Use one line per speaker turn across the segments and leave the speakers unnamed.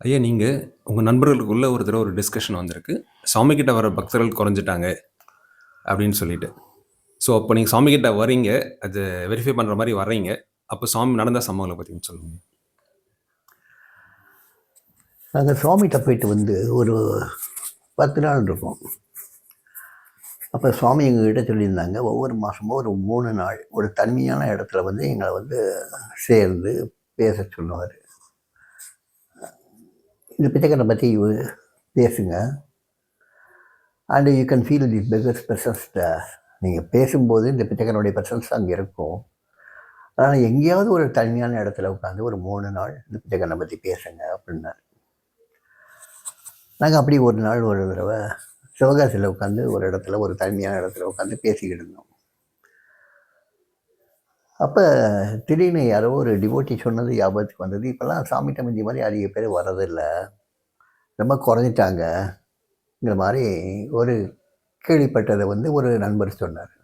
ஐயா, நீங்க உங்க நண்பர்களுக்குள்ள ஒரு தடவ ஒரு டிஸ்கஷன் வந்திருக்கு. சாமி கிட்ட வர பக்தர்கள் குறைஞ்சுட்டாங்க அப்படின்னு சொல்லிட்டு. ஸோ, அப்போ நீங்க சாமி கிட்ட வரீங்க. அது வெரிஃபை பண்ற மாரி வர்றீங்க. அப்போ சாமி நடந்த சம்பவங்கள பத்தி கொஞ்சம் சொல்லுங்க.
நாங்கள் சுவாமிகிட்ட போயிட்டு வந்து ஒரு 10 நாள் இருக்கும். அப்போ சுவாமி எங்ககிட்ட சொல்லியிருந்தாங்க, ஒவ்வொரு மாதமும் ஒரு 3 நாள் ஒரு தனிமையான இடத்துல வந்து எங்களை வந்து சேர்ந்து பேச சொல்லுவார். இந்த பிச்சைக்காரனை பற்றி பேசுங்க. And you can feel the biggest presence. நீங்கள் பேசும்போது இந்த பிச்சைக்காரனுடைய பிரசன்ஸ் அங்கே இருக்கும். அதனால் எங்கேயாவது ஒரு தனிமையான இடத்துல உட்காந்து ஒரு 3 நாள் இந்த பிச்சைக்காரனை பற்றி பேசுங்க அப்படின்னாரு. நாங்கள் அப்படி ஒரு நாள் ஒரு தடவை சிவகாசியில் உட்காந்து ஒரு இடத்துல ஒரு தனிமையான இடத்துல உட்காந்து பேசிக்கிட்டு இருந்தோம். அப்போ திடீர்னு யாரோ ஒரு டிவோட்டி சொன்னது ஞாபகத்துக்கு வந்தது, இப்போல்லாம் சாமிகிட்ட மிஞ்சி மாதிரி அதிக பேர் வர்றதில்லை, ரொம்ப குறைஞ்சிட்டாங்கங்கிற மாதிரி ஒரு கேள்விப்பட்டதை வந்து ஒரு நண்பர் சொன்னார்.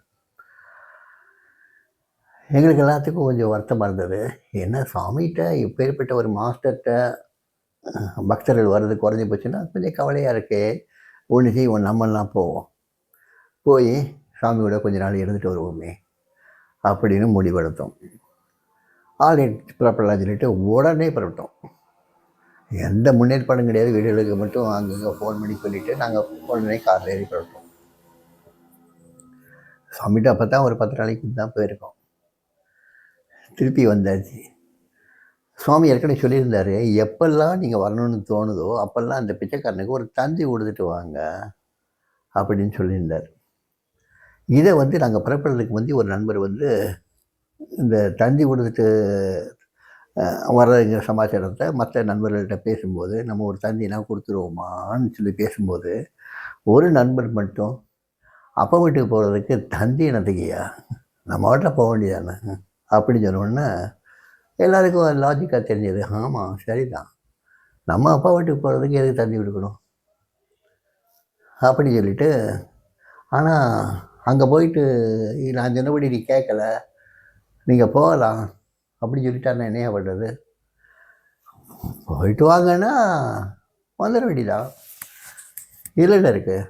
எங்களுக்கு எல்லாத்துக்கும் கொஞ்சம் வருத்தமாக இருந்தது. என்ன சாமிகிட்ட இப்பேற்பட்ட ஒரு மாஸ்டர்கிட்ட பக்தர்கள் வர்றது குறைஞ்சி போச்சுன்னா கொஞ்சம் கவலையாக இருக்கே. ஒன்று செய்வோம், நம்மெல்லாம் போவோம், போய் சாமியோட கொஞ்ச நாள் இருந்துட்டு வருவோமே அப்படின்னு முடிவெடுத்தோம். புறப்படலாம் சொல்லிட்டு உடனே புறப்பட்டோம். எந்த முன்னேற்பாடும் கிடையாது. வீடுகளுக்கு மட்டும் அங்கங்கே ஃபோன் பண்ணி சொல்லிவிட்டு நாங்கள் உடனே காரில் ஏறி புறப்பட்டோம். சாமிகிட்ட அப்போ தான் ஒரு 10 நாளைக்கு தான் போயிருக்கோம். திருப்பி வந்தாச்சு. சுவாமி ஏற்கனவே சொல்லியிருந்தார், எப்பெல்லாம் நீங்கள் வரணும்னு தோணுதோ அப்போல்லாம் அந்த பிச்சைக்காரனுக்கு ஒரு தந்தி கொடுத்துட்டு வாங்க அப்படின்னு சொல்லியிருந்தார். இதை வந்து நாங்கள் புறப்படுறதுக்கு வந்து ஒரு நண்பர் வந்து இந்த தந்தி கொடுத்துட்டு வர்றதுங்கிற சமாச்சாரத்தை மற்ற நண்பர்கள்ட்ட பேசும்போது, நம்ம ஒரு தந்திலாம் கொடுத்துருவோமான்னு சொல்லி பேசும்போது, ஒரு நண்பர் மட்டும், அப்பா வீட்டுக்கு போகிறதுக்கு தந்தி என்னத்துக்குயா, நம்ம வாட்டில் போக வேண்டியதானே அப்படின்னு சொன்னோடனே எல்லாருக்கும் லாஜிக்காக தெரிஞ்சது. ஆமாம், சரிதான், நம்ம அப்பா வீட்டுக்கு போகிறதுக்கு எதுக்கு தந்தி கொடுக்கணும் அப்படின்னு சொல்லிட்டு, ஆனால் அங்கே போயிட்டு நான் சொன்னபடி நீ கேட்கல, நீங்கள் போகலாம் அப்படின்னு சொல்லிட்டாருன்னா என்னையா பண்ணுறது? போயிட்டு வாங்கன்னா வந்துட வேண்டியதான். இதில் இருக்குது,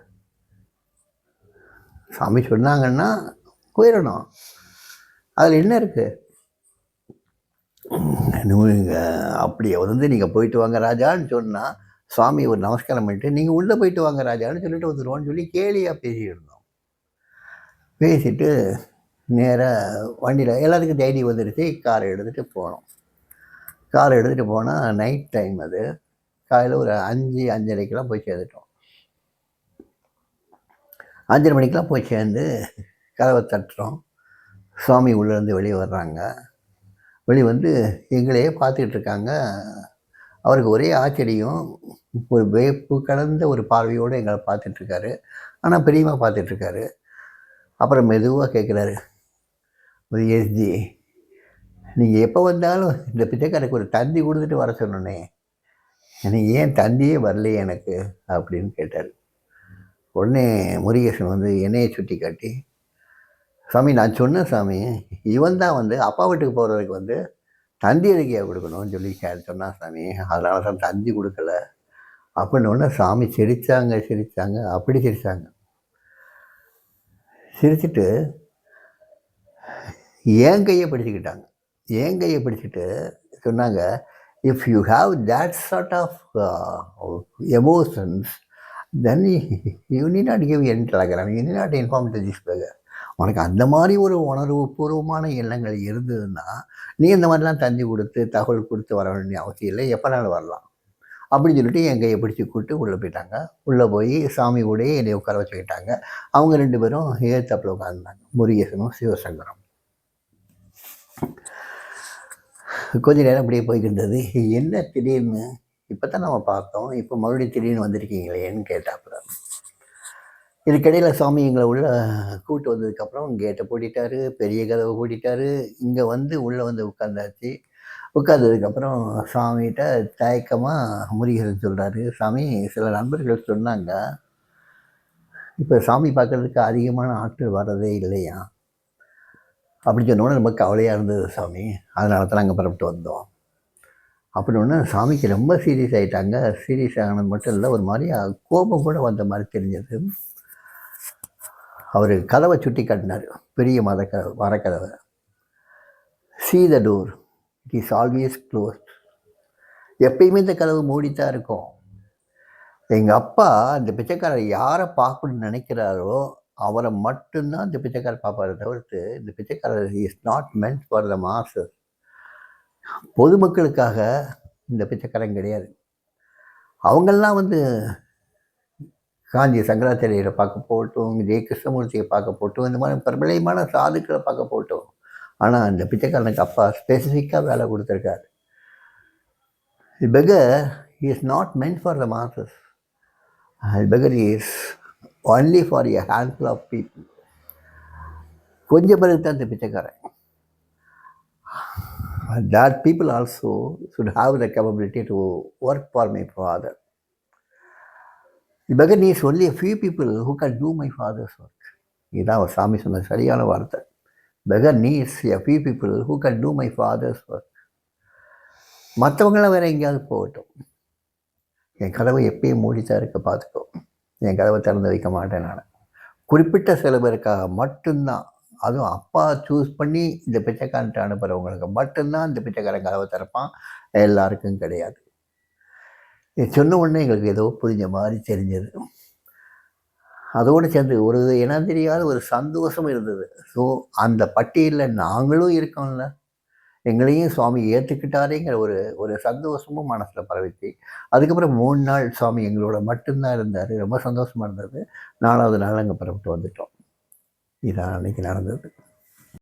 சாமி சொன்னாங்கன்னா போயிடணும், அதில் என்ன இருக்குது? நீங்கள் அப்படியே வந்து நீங்கள் போயிட்டு வாங்க ராஜான்னு சொன்னால் சுவாமி ஒரு நமஸ்காரம் பண்ணிட்டு நீங்கள் உள்ளே போயிட்டு வாங்க ராஜான்னு சொல்லிட்டு வந்துடுவோன்னு சொல்லி கேலியாக பேசிக்கிருந்தோம். பேசிட்டு நேராக வண்டியில் எல்லாத்துக்கும் தைரியம் வந்துடுச்சு. காரை எடுத்துகிட்டு போனோம். காரை எடுத்துகிட்டு போனால் நைட் டைம், அது காலையில் ஒரு 5:30க்கெலாம் போய் சேர்ந்துட்டோம். 5:30 மணிக்கெலாம் போய் சேர்ந்து கதவை தட்டுறோம். சுவாமி உள்ளேருந்து வெளியே வர்றாங்க. வெளியே வந்து எங்களையே பார்த்துக்கிட்ருக்காங்க. அவருக்கு ஒரே ஆச்சரியம், ஒரு வேப்பு கலந்த ஒரு பார்வையோடு எங்களை பார்த்துட்ருக்காரு. ஆனால் பெரியமாக பார்த்துட்ருக்காரு. அப்புறம் மெதுவாக கேட்குறாரு, எஸ்ஜி, நீங்கள் எப்போ வந்தாலும் இந்த பிச்சைக்காரருக்கு ஒரு தந்தி கொடுத்துட்டு வர சொன்னோன்னே, எனக்கு ஏன் தந்தியே வரலையே எனக்கு அப்படின்னு கேட்டார். உடனே முருகேசன் வந்து என்னையை சுட்டி காட்டி, சாமி நான் சொன்னேன் சாமி, இவன் தான் வந்து அப்பா வீட்டுக்கு போகிறதுக்கு வந்து தந்தி எதுக்கையா கொடுக்கணும்னு சொல்லி சொன்னான் சாமி, அதனால தான் தந்தி கொடுக்கல அப்படின்னு. ஒன்று சாமி சிரித்தாங்க, அப்படி சிரித்தாங்க. சிரிச்சுட்டு என் கையை பிடிச்சிக்கிட்டு சொன்னாங்க, if you have that sort of emotions then you need not give any telegram, you need not inform to this beggar. உனக்கு அந்த மாதிரி ஒரு உணர்வு பூர்வமான எண்ணங்கள் இருந்ததுன்னா நீ இந்த மாதிரிலாம் தந்தி கொடுத்து தகவல் கொடுத்து வர வேண்டிய அவசியம் இல்லை, எப்போனாலும் வரலாம் அப்படின்னு சொல்லிட்டு என் கையை பிடிச்சி கூப்பிட்டு உள்ளே போயிட்டாங்க. உள்ளே போய் சாமி கூட என்னை உட்கார வச்சுக்கிட்டாங்க. அவங்க 2 பேரும் ஏத்தாப்பில் உட்காந்துருந்தாங்க, முருகேசனும் சிவசங்கரம். கொஞ்ச நேரம் அப்படியே போய்ட்டு இருந்தது. என்ன திடீர்னு இப்போ தான் நம்ம பார்த்தோம், இப்போ மறுபடியும் திடீர்னு வந்திருக்கீங்களேன்னு கேட்டாப்புல. இதுக்கிடையில் சாமி எங்களை உள்ளே கூப்பிட்டு வந்ததுக்கப்புறம் கேட்டை பூட்டிட்டாரு, பெரிய கதவை பூட்டிட்டாரு. இங்கே வந்து உள்ளே வந்து உட்காந்தாச்சு. உட்காந்ததுக்கப்புறம் சாமிகிட்ட தயக்கமாக முருகேசன் சொல்கிறாரு, சாமி சில நண்பர்கள் சொன்னாங்க, இப்போ சாமி பார்க்குறதுக்கு அதிகமான ஆட்கள் வர்றதே இல்லையா அப்படி சொன்னோன்னே ரொம்ப கவலையாக இருந்தது சாமி, அதனால தான் நாங்கள் புறப்பட்டு வந்தோம் அப்படின்னு சாமிக்கு ரொம்ப சீரியஸ் ஆகிட்டாங்க. சீரியஸ் ஆனது மட்டும் இல்லை, ஒரு மாதிரி கோபம் கூட வந்த மாதிரி தெரிஞ்சது. அவர் கதவை சுட்டி காட்டினார், பெரிய மரக்கதவை. See the door, it is always closed. எப்பயுமே இந்த கதவு மூடித்தான் இருக்கும். எங்கள் அப்பா இந்த பிச்சைக்காரர் யாரை பார்க்கணும்னு நினைக்கிறாரோ அவரை மட்டும்தான் இந்த பிச்சைக்காரர் பார்ப்பாரு தவிர்த்து, இந்த பிச்சைக்காரர் is not meant for the masses. பொதுமக்களுக்காக இந்த பிச்சைக்காரன் கிடையாது. அவங்கெல்லாம் வந்து காஞ்சி சங்கராச்சாரியரை பார்க்க போகட்டும், ஜெய கிருஷ்ணமூர்த்தியை பார்க்க போகட்டும், இந்த மாதிரி பிரபலமான சாதுக்களை பார்க்க போகட்டும். ஆனால் இந்த பிச்சைக்காரனுக்கு அப்பா ஸ்பெசிஃபிக்காக வேலை கொடுத்துருக்காரு. The beggar is not meant for the masses. The beggar is only for a handful of people. கொஞ்சம் பேருக்கு தான் இந்த பிச்சைக்காரன். That people also should have the capability to work for my father. The beggar needs only a few people who can do my father's work. இதுதான் அவர் சாமி சொன்ன சரியான வார்த்தை. Beggar needs a few people who can do my father's work. மற்றவங்களாம் வேறு எங்கேயாவது போகட்டும், என் கதவை எப்பயும் மூடித்தான் இருக்க பார்த்துக்கோ. என் கதவை திறந்து வைக்க மாட்டேன் நான். குறிப்பிட்ட சில பேருக்காக மட்டும்தான், அதுவும் அப்பா சூஸ் பண்ணி இந்த பிச்சைக்காரன்ட்டு அனுப்புகிறவங்களுக்கு மட்டும்தான் இந்த பிச்சைக்காரன் கதவை திறப்பான், எல்லாருக்கும் கிடையாது. இது சொன்ன உடனே எங்களுக்கு ஏதோ புரிஞ்ச மாதிரி தெரிஞ்சது. அதோடு சேர்ந்து ஒரு இனம் தெரியாத ஒரு சந்தோஷம் இருந்தது. ஸோ அந்த பட்டியலில் நாங்களும் இருக்கோம்ல, எங்களையும் சுவாமி ஏற்றுக்கிட்டாரேங்கிற ஒரு சந்தோஷமும் மனசில் பரவிச்சு. அதுக்கப்புறம் 3 நாள் சுவாமி எங்களோட மட்டும்தான் இருந்தார். ரொம்ப சந்தோஷமாக இருந்தது. 4வது நாள் அங்கே புறப்பட்டு வந்துட்டோம். இதான் அன்றைக்கி நடந்தது.